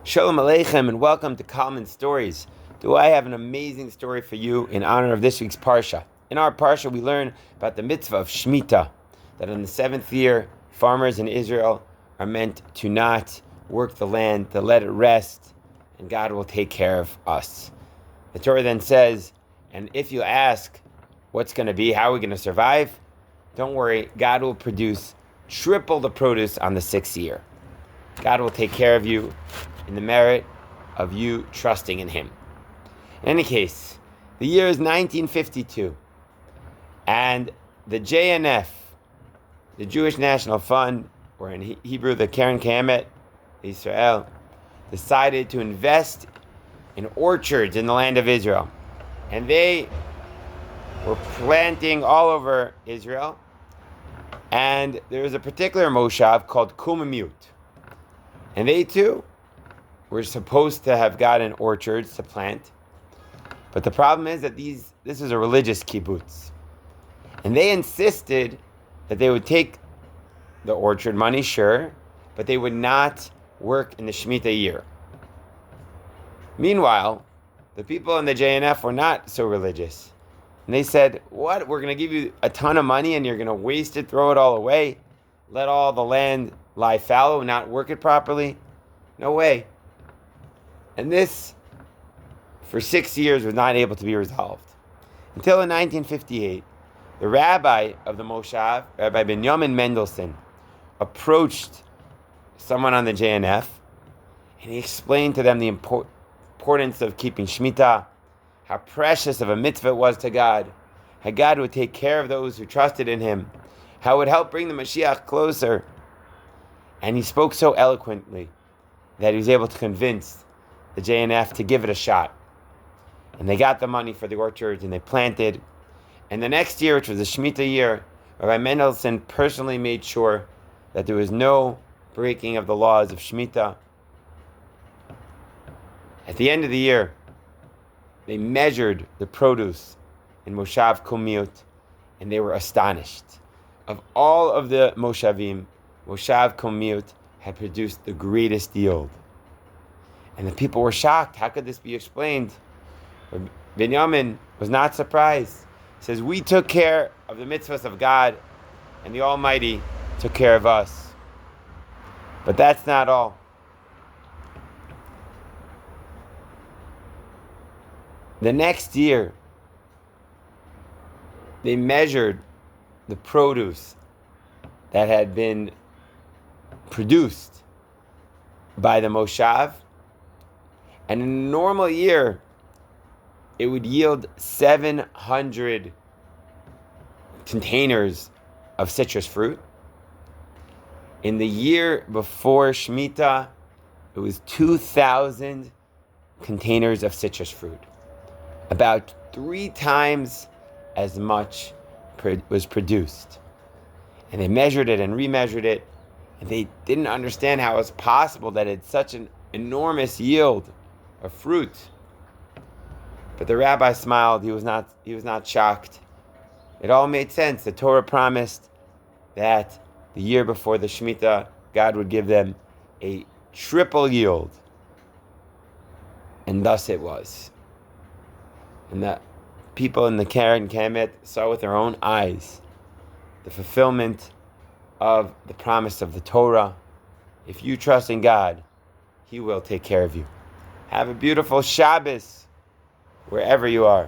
Shalom Aleichem and welcome to Kalman Stories. Do I have an amazing story for you in honor of this week's Parsha? In our Parsha we learn about the mitzvah of Shmittah, that in the 7th year, farmers in Israel are meant to not work the land, to let it rest, and God will take care of us. The Torah then says, and if you ask what's going to be, how are we going to survive? Don't worry, God will produce triple the produce on the 6th year. God will take care of you in the merit of you trusting in Him. In any case, the year is 1952, and the JNF, the Jewish National Fund, or in Hebrew the Keren Kayemet Israel, decided to invest in orchards in the land of Israel. And they were planting all over Israel. And there was a particular moshav called Kalman. And they too were supposed to have gotten orchards to plant. But the problem is that this is a religious kibbutz. And they insisted that they would take the orchard money, sure, but they would not work in the Shmittah year. Meanwhile, the people in the JNF were not so religious. And they said, what? We're going to give you a ton of money and you're going to waste it, throw it all away, let all the land lie fallow and not work it properly? No way. And this, for 6 years, was not able to be resolved. Until in 1958, the rabbi of the Moshav, Rabbi Benjamin Mendelsohn, approached someone on the JNF, and he explained to them the importance of keeping Shmittah, how precious of a mitzvah it was to God, how God would take care of those who trusted in Him, how it would help bring the Mashiach closer. And he spoke so eloquently that he was able to convince the JNF to give it a shot. And they got the money for the orchards and they planted. And the next year, which was the Shemitah year, Rabbi Mendelsohn personally made sure that there was no breaking of the laws of Shemitah. At the end of the year, they measured the produce in Moshav Kalman, and they were astonished. Of all of the Moshavim, Moshav Kalman had produced the greatest yield. And the people were shocked. How could this be explained? Benjamin was not surprised. He says, we took care of the mitzvahs of God, and the Almighty took care of us. But that's not all. The next year, they measured the produce that had been produced by the Moshav. And in a normal year, it would yield 700 containers of citrus fruit. In the year before Shemitah, it was 2,000 containers of citrus fruit. About 3 times as much was produced. And they measured it and remeasured it, and they didn't understand how it was possible that it's such an enormous yield of fruit. But the rabbi smiled. He was not shocked. It all made sense. The Torah promised that the year before the Shemitah, God would give them a triple yield. And thus it was. And the people in the Keren Kayemet saw with their own eyes the fulfillment of the promise of the Torah. If you trust in God, He will take care of you. Have a beautiful Shabbos wherever you are.